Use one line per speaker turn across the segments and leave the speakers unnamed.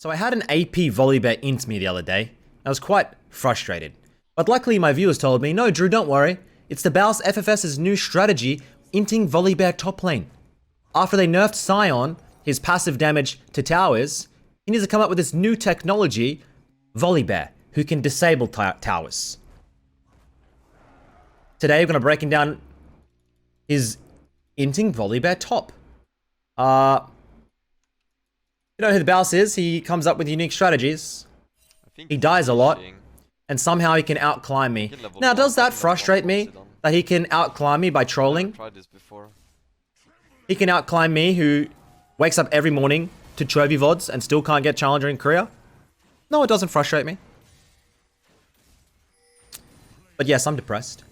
So I had an AP Volibear int me the other day. I was quite frustrated. But luckily my viewers told me, no Drew, don't worry. It's the Babus new strategy, inting Volibear top lane. After they nerfed Sion, his passive damage to towers, he needs to come up with this new technology, Volibear, who can disable towers. Today we're going to be breaking down his inting Volibear top. You know who the Baus is? He comes up with unique strategies. He dies a lot, and somehow he can outclimb me. Now, does that frustrate me? That he can outclimb me by trolling? He can outclimb me, who wakes up every morning to trophy VODs and still can't get Challenger in Korea? No, it doesn't frustrate me. But yes, I'm depressed.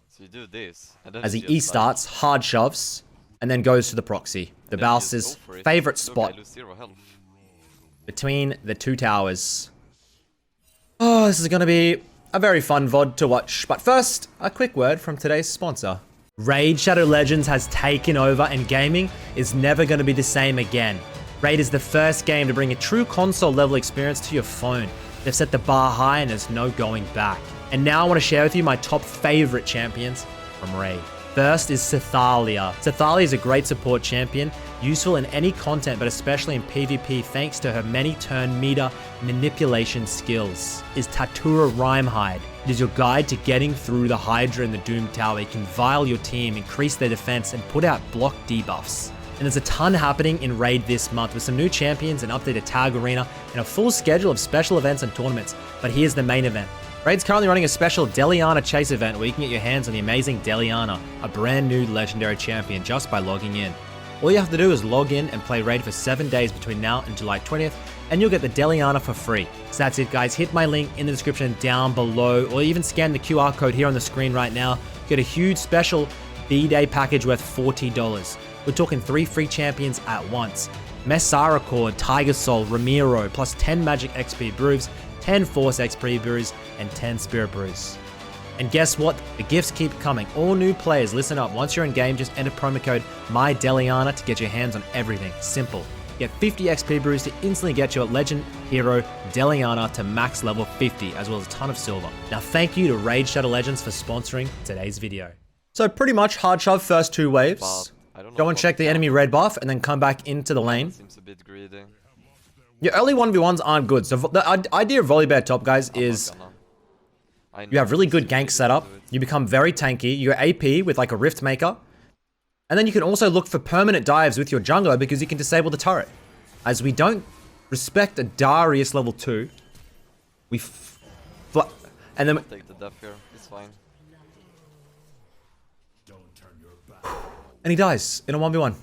So you do this, and then
as he E-starts, hard shoves, and then goes to the proxy. The Baus' favorite spot between the two towers. Oh, this is going to be a very fun VOD to watch. But first, a quick word from today's sponsor. Raid Shadow Legends has taken over, and gaming is never going to be the same again. Raid is the first game to bring a true console level experience to your phone. They've set the bar high and there's no going back. And now I want to share with you my top favorite champions from Raid. First is Thalia. Thalia is a great support champion, useful in any content, but especially in PvP thanks to her many turn meter manipulation skills. Is Tatura Rhymehide. It is your guide to getting through the Hydra and the Doom Tower. You can vile your team, increase their defense, and put out block debuffs. And there's a ton happening in Raid this month with some new champions, an updated tag arena, and a full schedule of special events and tournaments. But here's the main event. Raid's currently running a special Deliana Chase event where you can get your hands on the amazing Deliana, a brand new legendary champion, just by logging in. All you have to do is log in and play Raid for 7 days between now and July 20th, and you'll get the Deliana for free. So that's it guys, hit my link in the description down below, or even scan the QR code here on the screen right now. Get a huge special B-Day package worth $40. We're talking 3 free champions at once. Messara Cord, Tiger Soul, Ramiro, plus 10 Magic XP brews, 10 Force XP brews, and 10 Spirit brews. And guess what? The gifts keep coming. All new players, listen up. Once you're in game, just enter promo code MyDeliana to get your hands on everything. Simple. Get 50 XP brews to instantly get your legend hero Deliana to max level 50, as well as a ton of silver. Now thank you to Raid Shadow Legends for sponsoring today's video. So pretty much hard shove first 2 waves. Go and check the enemy red buff and then come back into the lane.
Seems a bit greedy.
Your early 1v1s aren't good. So the idea of Volibear top, guys, is you have really good gank setup. You become very tanky. You're AP with like a Riftmaker. And then you can also look for permanent dives with your jungler because you can disable the turret. As we don't respect a Darius level 2, we and then
Take the death here, it's fine.
and he dies in a 1v1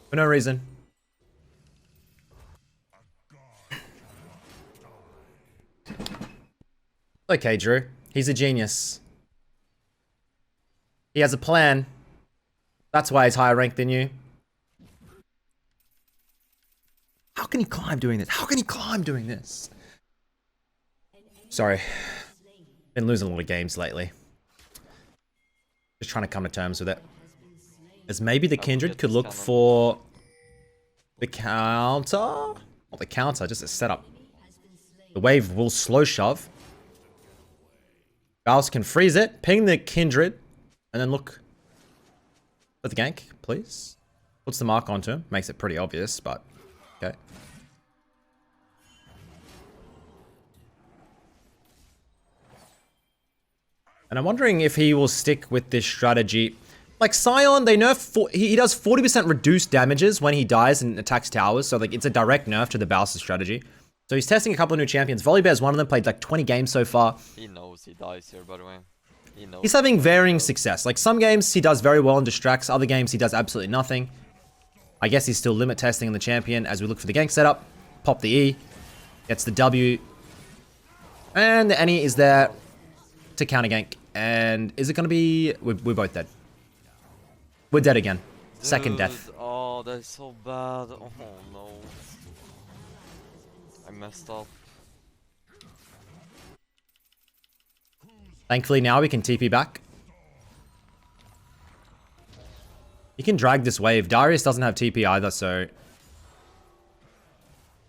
for no reason. Okay, Drew. He's a genius. He has a plan. That's why he's higher ranked than you. How can he climb doing this? How can he climb doing this? Sorry. Been losing a lot of games lately. Just trying to come to terms with it. As maybe the Kindred could look for the counter? Not the counter, just a setup. The wave will slow shove. Baus can freeze it, ping the Kindred, and then look at the gank, please. Puts the mark onto him. Makes it pretty obvious, but okay. And I'm wondering if he will stick with this strategy. Like Sion, they nerf, he does 40% reduced damages when he dies and attacks towers. So like it's a direct nerf to the Baus' strategy. So he's testing a couple of new champions. Volibear is one of them, played like 20 games so far.
He knows he dies here, by the way. He knows.
He's having varying success. Like some games he does very well and distracts. Other games he does absolutely nothing. I guess he's still limit testing the champion as we look for the gank setup. Pop the E. Gets the W. And the Annie is there to counter gank. And is it going to be... We're both dead. We're dead again. Second death.
Oh, that's so bad. Oh no. I messed up.
Thankfully now we can TP back. You can drag this wave. Darius doesn't have TP either, so...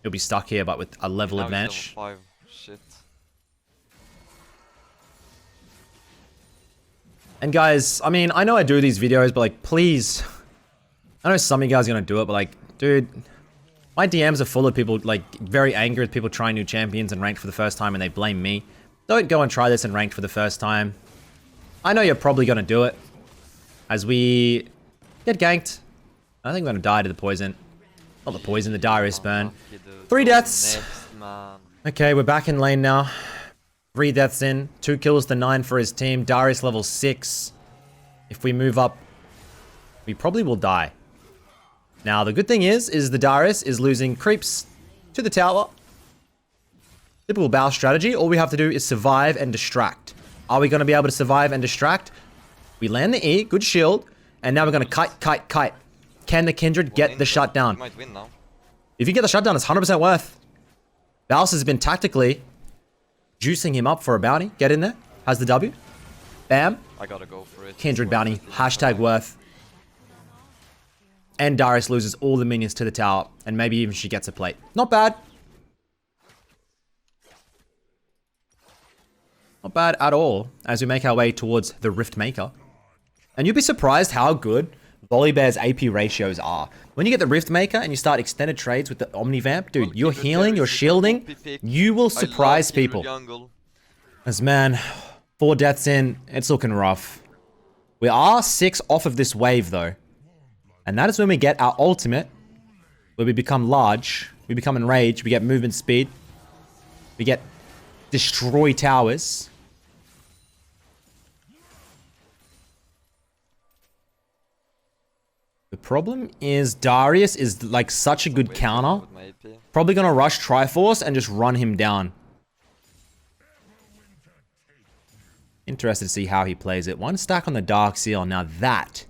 He'll be stuck here, but with a level
Now he's level
advantage.
5. Shit.
And guys, I mean, I know I do these videos, but like, please. I know some of you guys are gonna do it, but like, dude, my DMs are full of people like very angry with people trying new champions and ranked for the first time and they blame me. Don't go and try this and ranked for the first time. I know you're probably gonna do it. As we get ganked. I think I'm gonna die to the poison. Not the poison, the Darius burn. 3 deaths.
Next, man.
Okay, we're back in lane now. 3 deaths in. 2 kills to 9 for his team. Darius level 6. If we move up, we probably will die. Now, the good thing is the Darius is losing creeps to the tower. Typical Baus strategy. All we have to do is survive and distract. Are we going to be able to survive and distract? We land the E, good shield, and now we're going to kite. Can the Kindred get the shutdown?
You might win now.
If you get the shutdown, it's 100% worth. Baus has been tactically juicing him up for a bounty. Get in there. Has the W. Bam.
I gotta go for it.
Kindred bounty. Hashtag worth. And Darius loses all the minions to the tower. And maybe even she gets a plate. Not bad. Not bad at all. As we make our way towards the Riftmaker. And you'll be surprised how good Volibear's AP ratios are. When you get the Riftmaker and you start extended trades with the Omnivamp, dude, you're healing, you're shielding, you will surprise people. As man, 4 deaths in, it's looking rough. We are 6 off of this wave though. And that is when we get our ultimate, where we become large, we become enraged, we get movement speed, we get destroy towers. The problem is Darius is like such a good counter. Probably gonna rush Triforce and just run him down. Interested to see how he plays it. 1 stack on the Dark Seal. Now that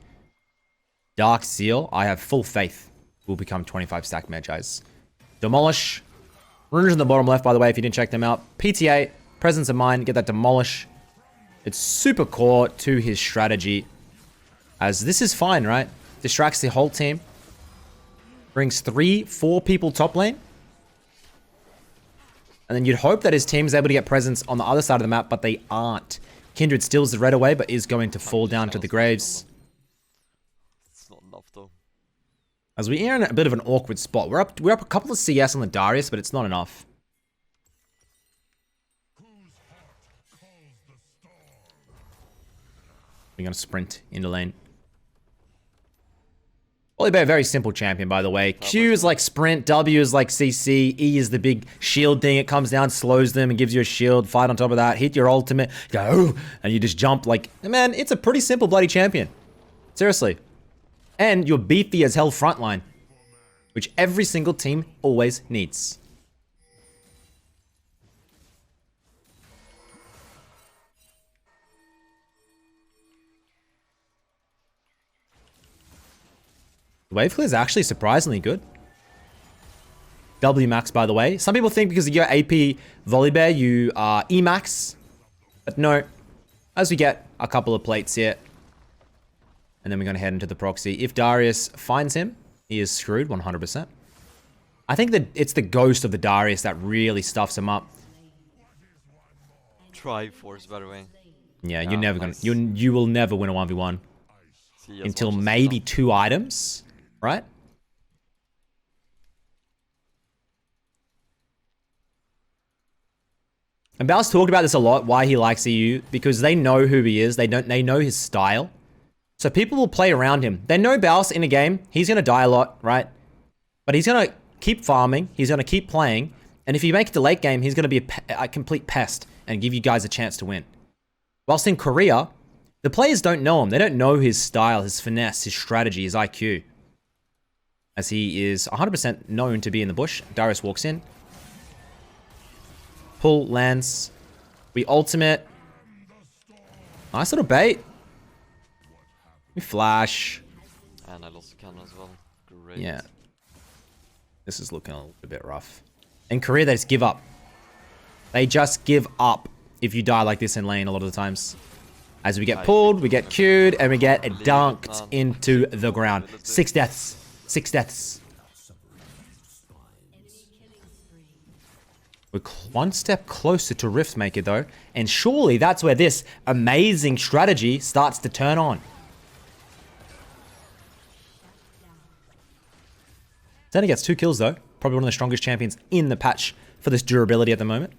Dark Seal, I have full faith, will become 25 stack Magi's. Demolish. Runes in the bottom left, by the way, if you didn't check them out. PTA, Presence of Mind, get that Demolish. It's super core to his strategy. As this is fine, right? Distracts the whole team. Brings 3-4 people top lane. And then you'd hope that his team is able to get presence on the other side of the map, but they aren't. Kindred steals the red away, but is going to fall down to the graves.
It's not enough though.
As we are in a bit of an awkward spot. We're up a couple of CS on the Darius, but it's not enough. We're gonna sprint into lane. Volibear, very simple champion, by the way. Q is like sprint, W is like CC, E is the big shield thing. It comes down, slows them, and gives you a shield. Fight on top of that, hit your ultimate, go, and you just jump like... Man, it's a pretty simple bloody champion. Seriously. And you're beefy as hell frontline, which every single team always needs. The wave clear is actually surprisingly good. W max, by the way. Some people think because you're AP Volibear, you are E max. But no. As we get a couple of plates here. And then we're going to head into the proxy. If Darius finds him, he is screwed 100%. I think that it's the ghost of the Darius that really stuffs him up.
Triforce, by the way.
Yeah, you're never gonna... You will never win a 1v1. Until maybe 2 items. Right? And Baus talked about this a lot, why he likes EU, because they know who he is, they know his style. So people will play around him. They know Baus in a game, he's gonna die a lot, right? But he's gonna keep farming, he's gonna keep playing, and if you make it to late game, he's gonna be a complete pest and give you guys a chance to win. Whilst in Korea, the players don't know him. They don't know his style, his finesse, his strategy, his IQ. As he is 100% known to be in the bush. Darius walks in. Pull, lands. We ultimate. Nice little bait. We flash.
And I lost the cannon as well. Great.
Yeah. This is looking a little bit rough. In Korea, they just give up. They just give up if you die like this in lane a lot of the times. As we get pulled, we get queued, and we get dunked into the ground. 6 deaths. 6 deaths. We're one step closer to Riftmaker though, and surely that's where this amazing strategy starts to turn on. Zena gets 2 kills though. Probably one of the strongest champions in the patch for this durability at the moment.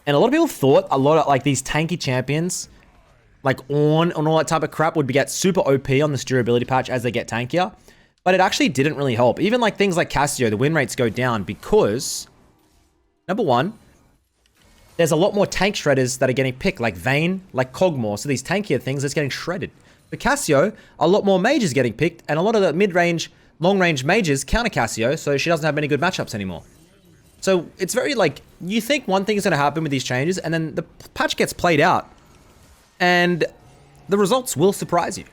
And a lot of people thought a lot of like these tanky champions, like Ornn and all that type of crap would get super OP on this durability patch as they get tankier. But it actually didn't really help. Even like things like Cassio, the win rates go down because, number one, there's a lot more tank shredders that are getting picked, like Vayne, like Kog'Maw. So these tankier things that's getting shredded. For Cassio, a lot more mages getting picked, and a lot of the mid-range, long-range mages counter Cassio, so she doesn't have many good matchups anymore. So it's very like, you think one thing is going to happen with these changes, and then the patch gets played out, and the results will surprise you.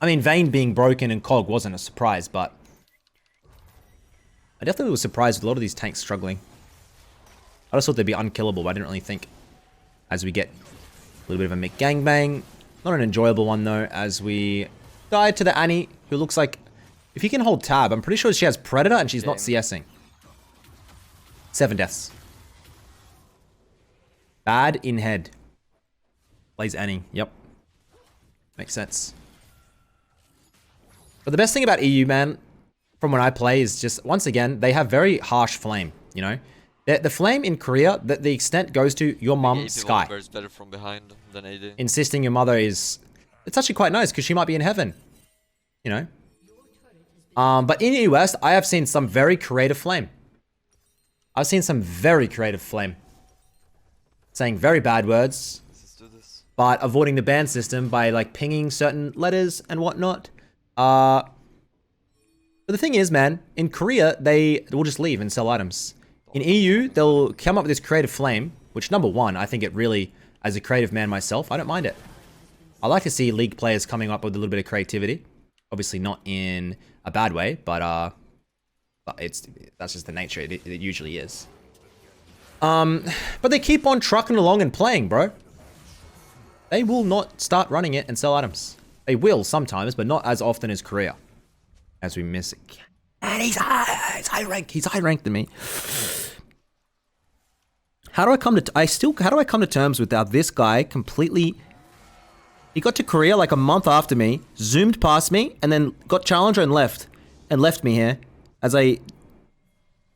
I mean, Vayne being broken and Cog wasn't a surprise, but I definitely was surprised with a lot of these tanks struggling. I just thought they'd be unkillable, but I didn't really think. As we get a little bit of a Mick gangbang. Not an enjoyable one, though, as we die to the Annie, who looks like... If you can hold tab, I'm pretty sure she has Predator and she's not CSing. 7 deaths. Bad in head. Plays Annie. Yep. Makes sense. But the best thing about EU, man, from when I play is just, once again, they have very harsh flame, you know? The flame in Korea, the extent goes to your mum, Sky.
Better from behind than AD.
Insisting your mother is... It's actually quite nice, because she might be in heaven. You know? But in EU West, I have seen some very creative flame. I've seen some very creative flame. Saying very bad words.
Let's do this.
But avoiding the ban system by, like, pinging certain letters and whatnot. But the thing is, man, in Korea, they will just leave and sell items. In EU, they'll come up with this creative flame, which, number one, I think it really, as a creative man myself, I don't mind it. I like to see League players coming up with a little bit of creativity. Obviously not in a bad way, but that's just the nature. It usually is. But they keep on trucking along and playing, bro. They will not start running it and sell items. They will sometimes, but not as often as Korea. As we miss it. And he's high rank. He's high ranked than me. How do I come to terms with how this guy completely... He got to Korea like a month after me, zoomed past me, and then got challenger and left me here as I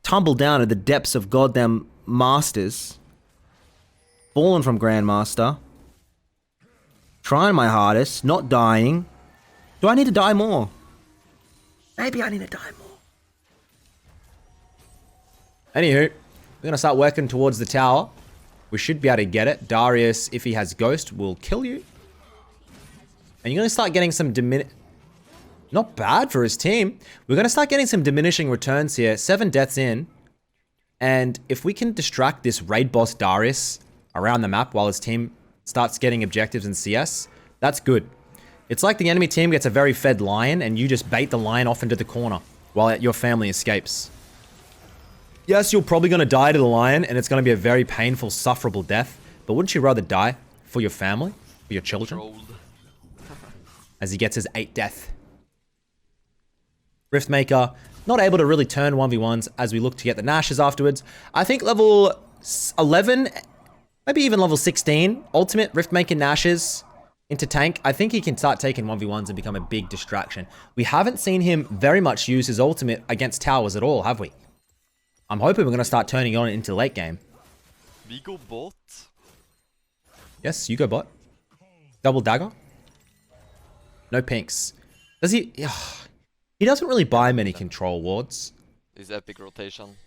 tumbled down at the depths of goddamn masters. Fallen from Grandmaster. Trying my hardest, not dying. Do I need to die more? Maybe I need to die more. Anywho, we're gonna start working towards the tower. We should be able to get it. Darius, if he has Ghost, will kill you. And you're gonna start getting some not bad for his team. We're gonna start getting some diminishing returns here. 7 deaths in. And if we can distract this raid boss Darius around the map while his team starts getting objectives in CS, that's good. It's like the enemy team gets a very fed lion and you just bait the lion off into the corner while your family escapes. Yes, you're probably going to die to the lion and it's going to be a very painful, sufferable death. But wouldn't you rather die for your family, for your children? As he gets his 8th death. Riftmaker, not able to really turn 1v1s as we look to get the Nashes afterwards. I think level 11, maybe even level 16, ultimate Riftmaker Nashes into tank. I think he can start taking 1v1s and become a big distraction. We haven't seen him very much use his ultimate against towers at all, have we? I'm hoping we're going to start turning on into late game.
We go bot.
Yes, you go bot. Double dagger. No pinks. Does he... He doesn't really buy many control wards.
His epic rotation.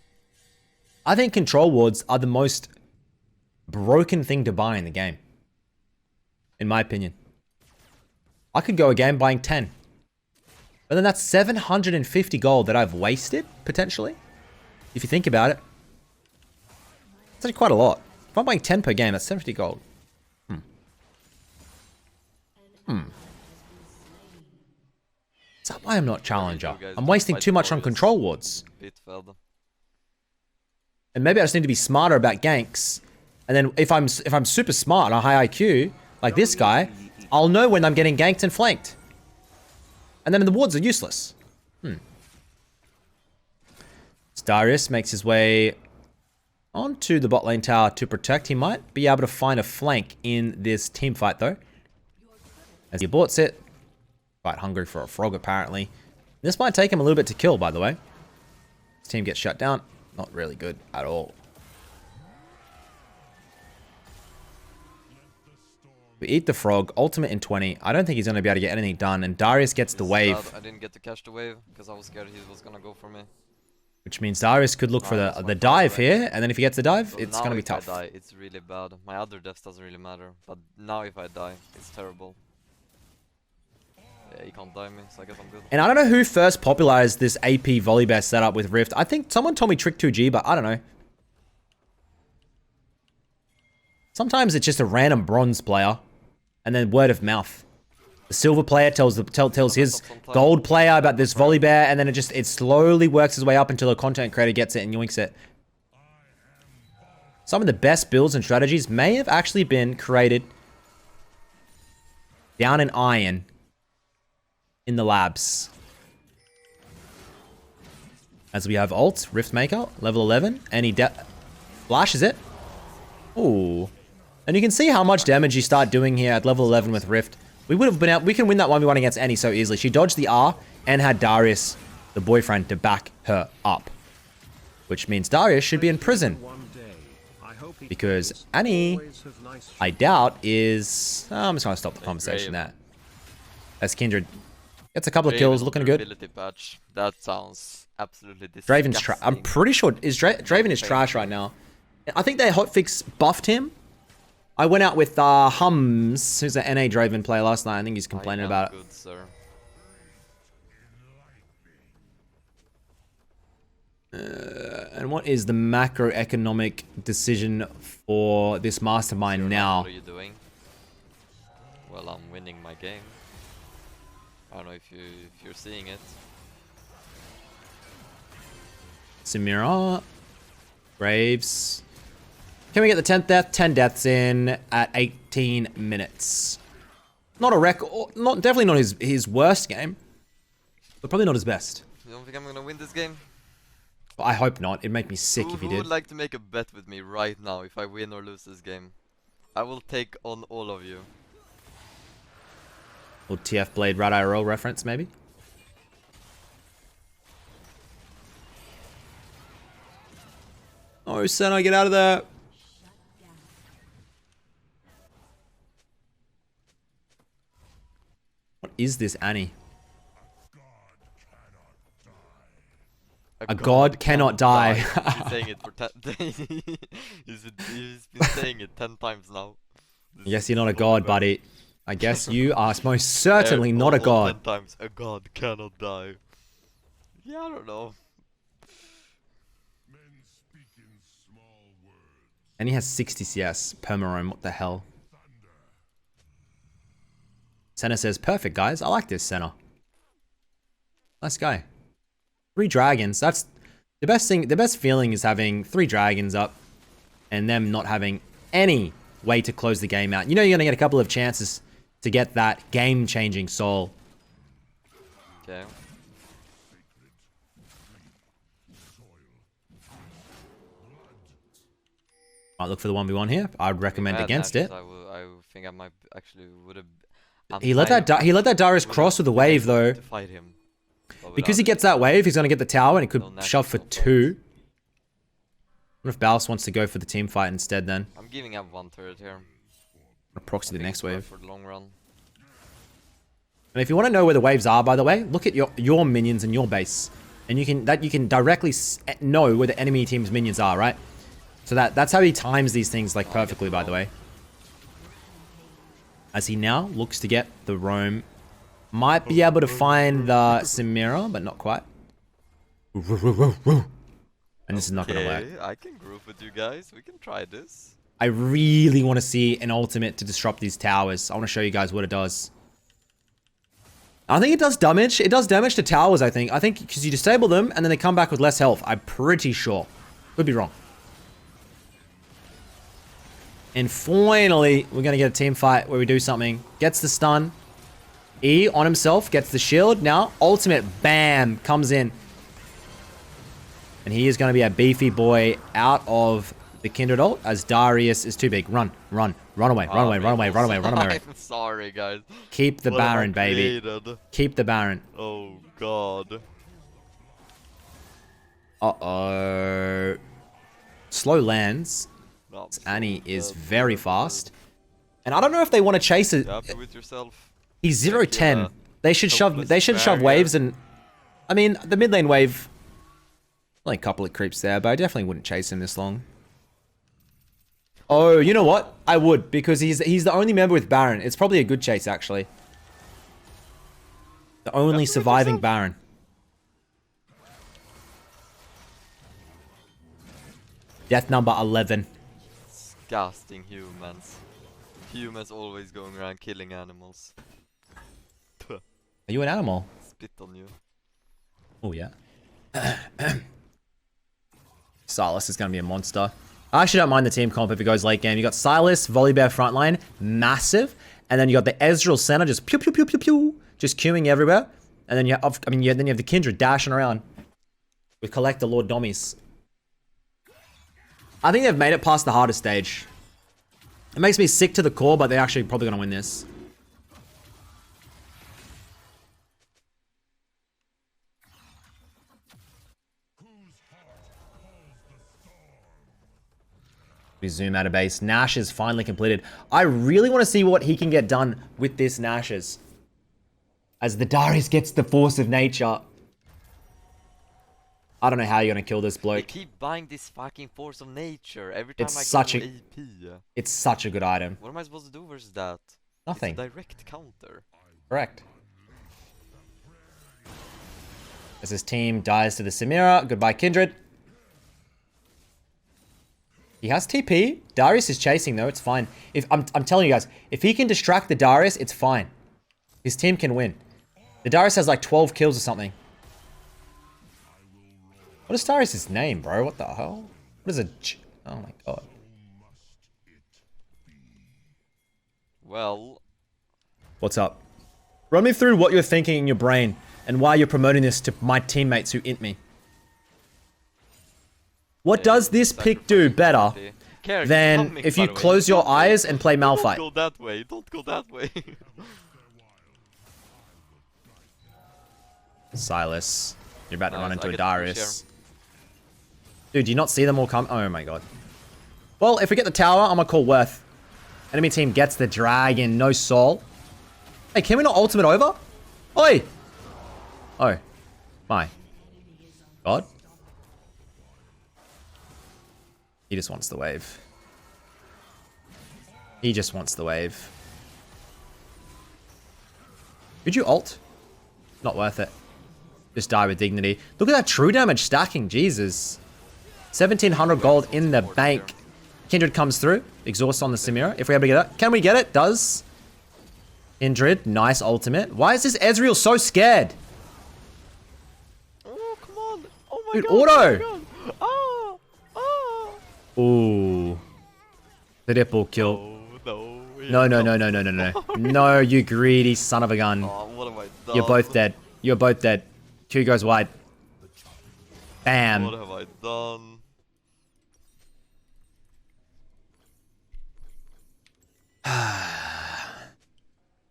I think control wards are the most broken thing to buy in the game. In my opinion. I could go a game buying 10. But then that's 750 gold that I've wasted, potentially. If you think about it. It's actually quite a lot. If I'm buying 10 per game, that's 70 gold. Is that why I'm not challenger? I'm wasting too much on control wards. And maybe I just need to be smarter about ganks. And then if I'm super smart on a high IQ, like this guy, I'll know when I'm getting ganked and flanked. And then the wards are useless. Darius makes his way onto the bot lane tower to protect. He might be able to find a flank in this team fight though. As he aborts it. Quite hungry for a frog apparently. This might take him a little bit to kill, by the way. His team gets shut down. Not really good at all. We eat the frog, ultimate in 20. I don't think he's going to be able to get anything done. And Darius gets the wave.
I didn't get to catch the wave because I was scared he was going to go for me.
Which means Darius could look for the dive here. And then if he gets the dive,
So
it's
now
going to be
if
tough.
I die, it's really bad. My other deaths doesn't really matter. But now if I die, it's terrible. Yeah, he can't die me, so I guess I'm good.
And I don't know who first popularized this AP volleyball setup with Rift. I think someone told me Trick2G, but I don't know. Sometimes it's just a random bronze player. And then word of mouth. The silver player tells his gold player about this volley bear, and then it slowly works its way up until a content creator gets it and yoinks it. Some of the best builds and strategies may have actually been created down in Iron in the labs. As we have ult, Riftmaker, level 11, and he flashes it. Ooh. And you can see how much damage you start doing here at level 11 with Rift. We would have been out. We can win that 1v1 against Annie so easily. She dodged the R and had Darius, the boyfriend, to back her up. Which means Darius should be in prison. Because Annie, I doubt, is... I'm just going to stop the conversation there. As Kindred gets a couple of kills, looking good.
Patch. That sounds absolutely disgusting.
Draven's trash. I'm pretty sure Draven is trash right now. I think their hotfix buffed him. I went out with Hums, who's an NA Draven player last night. I think he's complaining about it.
Good, sir.
And what is the macroeconomic decision for this mastermind now?
What are you doing? Well, I'm winning my game. I don't know if you're seeing it.
Samira, Graves. Can we get the 10th death? 10 deaths in at 18 minutes. Not a record, definitely not his worst game, but probably not his best.
You don't think I'm gonna win this game?
I hope not. It'd make me sick if he
Who
did.
would like to make a bet with me right now if I win or lose this game? I will take on all of you.
Or TF Blade Rat IRL reference, maybe? Oh, Senna, get out of there. What is this, Annie? A god cannot die.
He's been saying it for 10 he's been saying it 10 times now.
I guess you're not a god, buddy. I guess you are most certainly not a god.
10 times, a god cannot die. Yeah, I don't know.
And he has 60 CS, perma-roam, what the hell? Senna says, perfect guys, I like this Senna. Nice guy. 3 dragons, that's the best thing, the best feeling is having 3 dragons up and them not having any way to close the game out. You know you're gonna get a couple of chances to get that game-changing soul.
Okay.
Might look for the 1v1 here. I would recommend against it.
I think I might actually would have.
He let that Darius cross with the wave though.
To fight him.
Because he gets that wave, he's gonna get the tower and he could shove for 2. What if Baus wants to go for the team fight instead then?
I'm giving up 1 turret here.
Or proxy the next wave.
For the long run.
And if you want to know where the waves are, by the way, look at your minions and your base, and you can directly know where the enemy team's minions are, right? So that's how he times these things like perfectly, by the way. As he now looks to get the roam, might be able to find the Samira, but not quite. And this is not gonna work.
I can group with you guys. We can try this.
I really want to see an ultimate to disrupt these towers. I want to show you guys what it does. I think it does damage. It does damage to towers, I think. I think because you disable them and then they come back with less health. I'm pretty sure. Could be wrong. And finally, we're going to get a team fight where we do something. Gets the stun. E on himself. Gets the shield. Now, ultimate. Bam. Comes in. And he is going to be a beefy boy out of The Kindred ult as Darius is too big. Run, run, run away, run away, run away, run away, run away.
I'm sorry, guys.
Keep the
What have I
Baron, baby.
created?
Keep the Baron.
Oh, God.
Uh-oh. Slow lands.
No,
Annie is very fast. And I don't know if they want to chase it.
You happy with yourself?
He's 0-10. They should shove
barrier.
waves and I mean the mid lane wave. Only a couple of creeps there, but I definitely wouldn't chase him this long. Oh, you know what? I would, because he's the only member with Baron. It's probably a good chase actually. The only surviving Baron. Death number 11.
Disgusting humans. Humans always going around killing animals.
Are you an animal?
Spit on you.
Oh yeah. Silas is going to be a monster. I actually don't mind the team comp if it goes late game. You got Silas, Volibear frontline, massive. And then you got the Ezreal center, just pew pew pew pew pew. Just queuing everywhere. And then you have, then you have the Kindred dashing around. With Collector Lord Dommies. I think they've made it past the hardest stage. It makes me sick to the core, but they're actually probably going to win this. We zoom out of base. Nash is finally completed. I really want to see what he can get done with this Nash's. As the Darius gets the force of nature. I don't know how you're going to kill this
They
bloke.
keep buying this fucking force of nature every time
It's
I
such
go
a-
AP.
It's such a good item.
What am I supposed to do versus that?
Nothing.
It's a direct counter.
Correct. As his team dies to the Samira. Goodbye, Kindred. He has TP. Darius is chasing though. It's fine. If I'm telling you guys, if he can distract the Darius, it's fine. His team can win. The Darius has like 12 kills or something. What is Darius' name, bro? What the hell? What is a... Oh my god.
Well,
What's up? Run me through what you're thinking in your brain and why you're promoting this to my teammates who int me. What does this pick do better than if you close your eyes and play Malphite?
Don't go that way. Don't go that way.
Silas. You're about to run
Nice,
into
I
a
get to push
Darius. Dude, do you not see them all come? Oh my god. Well, if we get the tower, I'm gonna call Worth. Enemy team gets the dragon, no soul. Hey, can we not ultimate over? Oi! Oh. My. God? He just wants the wave. He just wants the wave. Could you ult? Not worth it. Just die with dignity. Look at that true damage stacking, Jesus. 1700 gold in the bank. Kindred comes through. Exhaust on the Samira. If we're able to get it. Can we get it? Does. Kindred. Nice ultimate. Why is this Ezreal so scared?
Oh, come on. Oh my
Dude,
god.
auto.
Oh my god. Ah. Ah.
Ooh. The Ripple kill.
Oh,
No,
no.
no, no, no, no, no, no. No, you greedy son of a gun.
Oh, what have I done?
You're both dead. You're both dead. Q goes wide. Bam.
What have I done?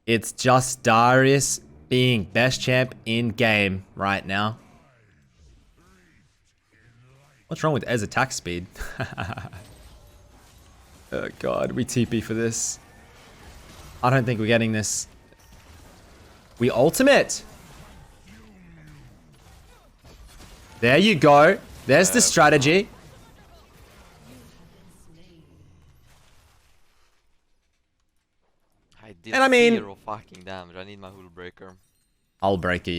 It's just Darius being best champ in game right now. What's wrong with Ez attack speed? Oh god, we TP for this. I don't think we're getting this. We ultimate! There you go. There's the strategy.
I did
And I mean-
0 fucking damage. I need my hull breaker.
I'll break it.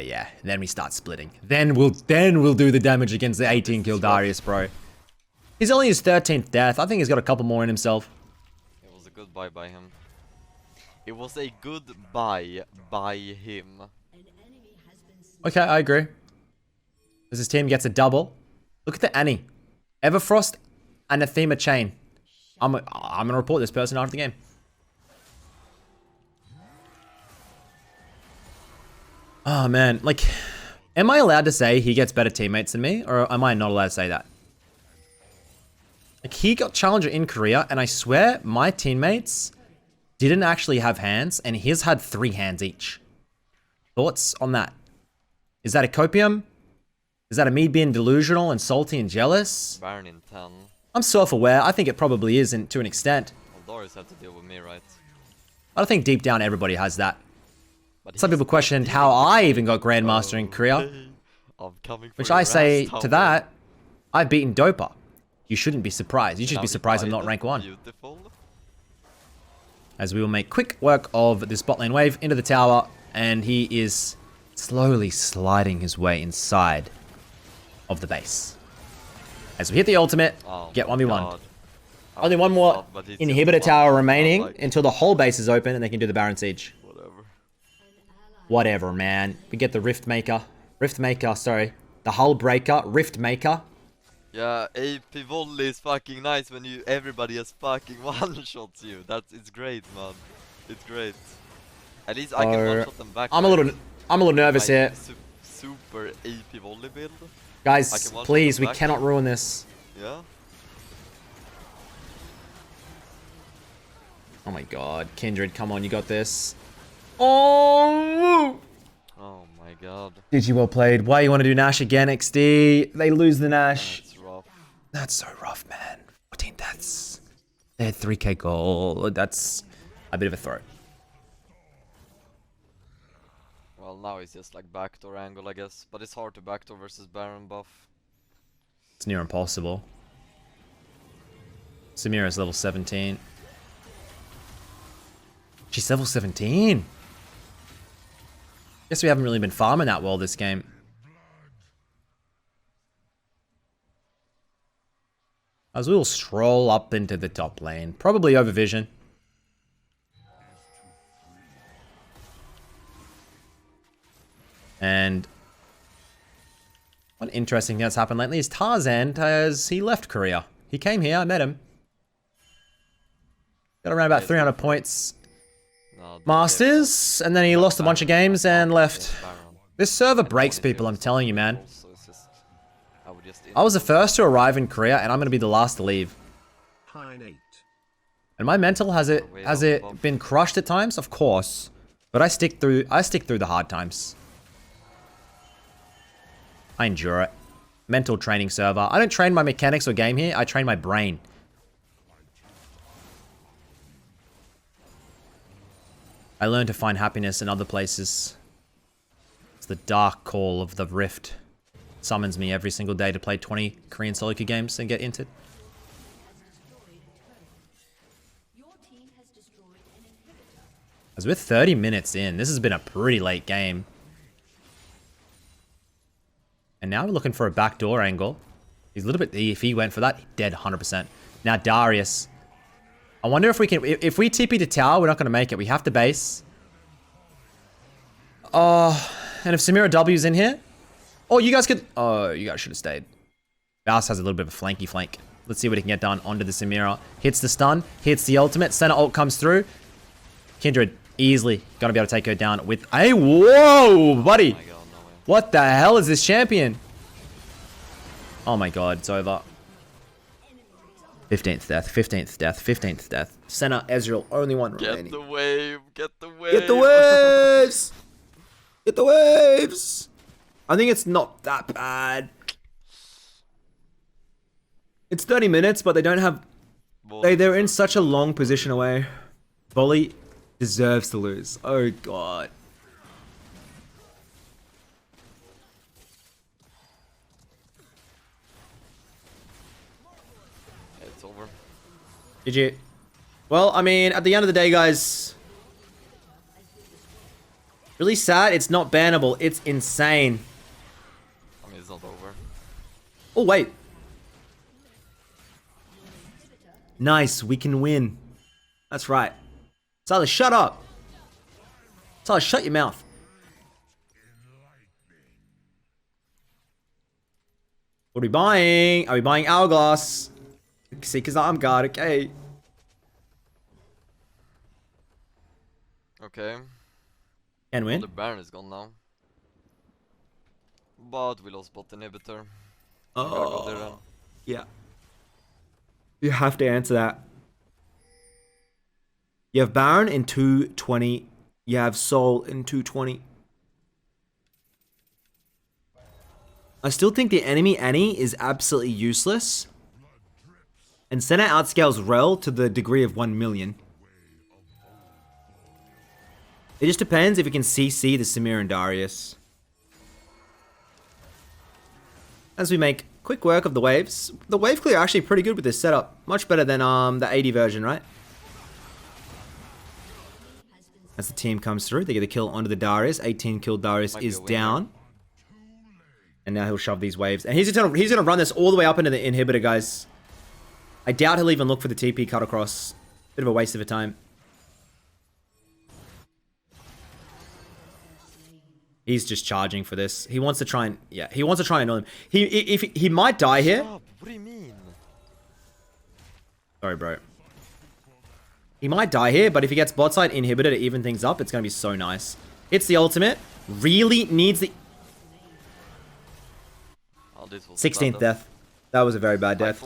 Yeah. Then we start splitting. Then we'll do the damage against the 18 kill Darius, bro. He's only his 13th death. I think he's got a couple more in himself.
It was a good buy by him. It was a good buy by him.
Okay, I agree. As his team gets a double. Look at the Annie. Everfrost and Athema chain. I'm gonna report this person after the game. Oh man, like, am I allowed to say he gets better teammates than me, or am I not allowed to say that? Like, he got Challenger in Korea, and I swear my teammates didn't actually have hands, and his had 3 hands each. Thoughts on that? Is that a copium? Is that a me being delusional and salty and jealous?
Baron in 10.
I'm self-aware. I think it probably isn't to an extent.
Well, Darius had to deal with me, right?
But I think deep down everybody has that.
But
Some
he's
people questioned how I even got Grandmaster in Korea.
Okay. I'm coming for
Which
your
I say
ass,
to
Tower.
that, I've beaten Dopa. You shouldn't be surprised. You should
Now
be
he
surprised I'm
died.
not rank 1.
Beautiful.
As we will make quick work of this bot lane wave into the tower, and he is slowly sliding his way inside of the base. As we hit the ultimate,
Oh
get
my
1v1.
God.
Only one more
But it's
inhibitor
just
tower
one.
remaining
Like,
until the whole base is open and they can do the Baron Siege.
whatever.
Whatever, man. We get the Riftmaker, sorry. The Hull Breaker, Riftmaker.
Yeah, AP volley is fucking nice when everybody has fucking one-shots you. It's great, man. It's great. At least I can one-shot them back.
I'm a little nervous
My
here.
Super AP volley build.
Guys, please, we cannot ruin this.
Yeah.
Oh my god. Kindred, come on, you got this. Oh!
Oh my god.
GG, well played. Why you want to do Nash again, XD? They lose the Nash.
That's rough.
That's so rough, man. 14 deaths. They had 3k gold. That's a bit of a throw.
Well, now it's just like backdoor angle, I guess. But it's hard to backdoor versus Baron buff.
It's near impossible. Samira's level 17. She's level 17. Guess we haven't really been farming that well this game. As we will stroll up into the top lane. Probably over vision. And one interesting thing that's happened lately is Tarzan he left Korea. He came here, I met him. Got around about 300 points.
No,
Masters, and then he lost a bunch of games and left.
Baron.
This server breaks people, I'm telling you, man.
So it's just, I would just
I was the first to arrive in Korea, and I'm gonna be the last to leave. And my mental has it been crushed at times? Of course, but I stick through the hard times. I endure it. Mental training server. I don't train my mechanics or game here. I train my brain. I learn to find happiness in other places. It's the dark call of the Rift. It summons me every single day to play 20 Korean solo queue games and get inted. As we're 30 minutes in, this has been a pretty late game. And now we're looking for a backdoor angle. He's a little bit, if he went for that, dead 100%. Now Darius. I wonder if we can, if we TP to tower, we're not going to make it. We have to base. Oh, and if Samira W's in here. Oh, you guys could, oh, you guys should have stayed. Baus has a little bit of a flanky flank. Let's see what he can get done onto the Samira. Hits the stun, hits the ultimate. Center ult comes through. Kindred, easily going to be able to take her down with a, whoa, buddy.
Oh my God, no way.
What the hell is this champion? Oh my god, it's over. 15th death, 15th death, 15th death. Senna, Ezreal, only one remaining.
Get the wave, get the wave.
Get the waves! Get the waves! I think it's not that bad. It's 30 minutes, but they don't have... They're in such a long position away. Volley deserves to lose. Oh god.
It's over.
GG. Well, I mean, at the end of the day, guys... Really sad, it's not bannable. It's insane.
I mean, it's not over.
Oh, wait. Nice, we can win. That's right. Silas, shut up. Silas, shut your mouth. What are we buying? Are we buying Hourglass? See, because I'm God, okay.
Okay.
Can
Well,
win.
the Baron is gone now. But we lost bot inhibitor. I'm gonna go there then.
Yeah. You have to answer that. You have Baron in 220. You have Soul in 220. I still think the enemy Annie is absolutely useless. And Senna outscales Rel to the degree of 1 million. It just depends if you can CC the Samir and Darius. As we make quick work of the waves. The wave clear actually pretty good with this setup. Much better than the 80 version, right? As the team comes through, they get a kill onto the Darius. 18 kill Darius is down. And now he'll shove these waves. And he's gonna run this all the way up into the inhibitor, guys. I doubt he'll even look for the TP cut across. Bit of a waste of a time. He's just charging for this. He wants to try and... Yeah, he wants to try and annoy him. He might die here.
Stop. What do you mean?
Sorry, bro. He might die here, but if he gets bot side inhibitor to even things up, it's going to be so nice. Hits the ultimate. Really needs the...
Oh, this was
16th death. That was a very bad death.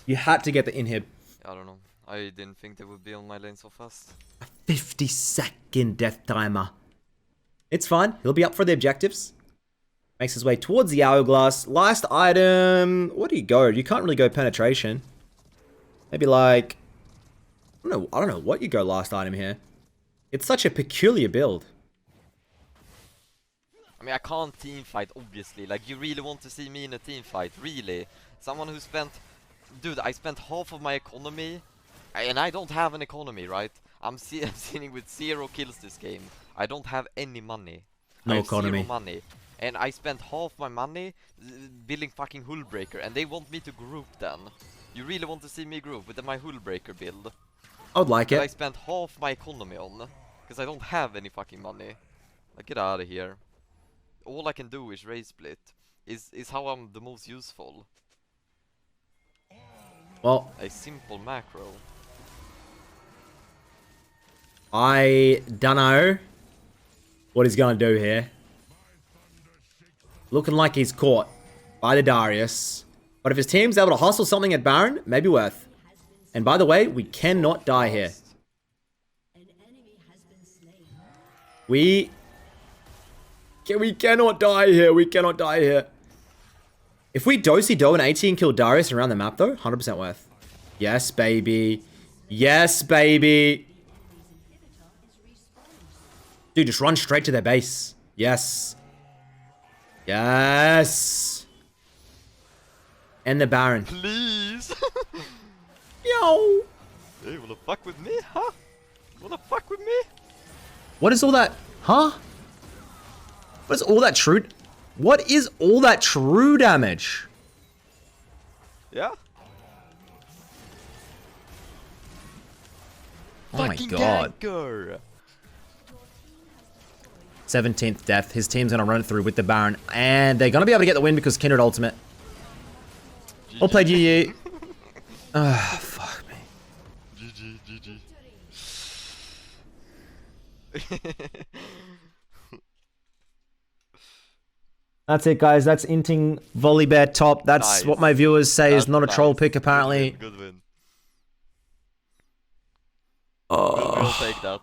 You had to get the inhib.
I don't know. I didn't think they would be on my lane so fast.
A 50-second death timer. It's fine. He'll be up for the objectives. Makes his way towards the hourglass. Last item. What do you go? You can't really go penetration. Maybe like... I don't know what you go last item here. It's such a peculiar build.
I mean, I can't team fight, obviously. Like, you really want to see me in a team fight, really? Someone who spent... Dude, I spent half of my economy, and I don't have an economy, right? I'm sitting with 0 kills this game. I don't have any money.
No
I have
economy.
0 money. And I spent half my money building fucking Hullbreaker, and they want me to group then. You really want to see me group with my Hullbreaker build?
I would like
That I
it.
spent half my economy on, because I don't have any fucking money. Like, get out of here. All I can do is raise split. Is how I'm the most useful.
Well,
A simple macro.
I don't know what he's going to do here. Looking like he's caught by the Darius. But if his team's able to hustle something at Baron, maybe worth. And by the way, we cannot die here. We cannot die here. We cannot die here. If we do-si-do an 18 kill Darius around the map though, 100% worth. Yes, baby. Yes, baby. Dude, just run straight to their base. Yes. Yes. And the Baron.
Please!
Yo.
Hey, wanna fuck with me, huh? Wanna fuck with me?
What is all that? Huh? What is all that true? What is all that true damage?
Yeah?
Oh my god.
Ganker.
17th death. His team's gonna run it through with the Baron. And they're gonna be able to get the win because Kindred ultimate. Well played, Yi. Ah, fuck me.
GG.
That's it, guys. That's inting volley bear top. That's
Nice.
what my viewers say is
That's
not a troll
nice.
pick, apparently.
Good win.
Oh.
We'll take that.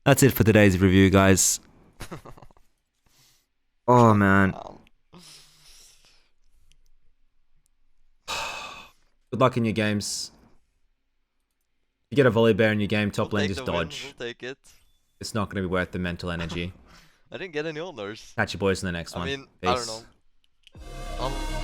That's it for today's review, guys. Oh, man. Good luck in your games. If you get a volley bear in your game, top lane, just dodge.
We'll take it.
It's not going to be worth the mental energy.
I didn't get any honors.
Catch you boys in the next one.
I mean,
Peace.
I don't know.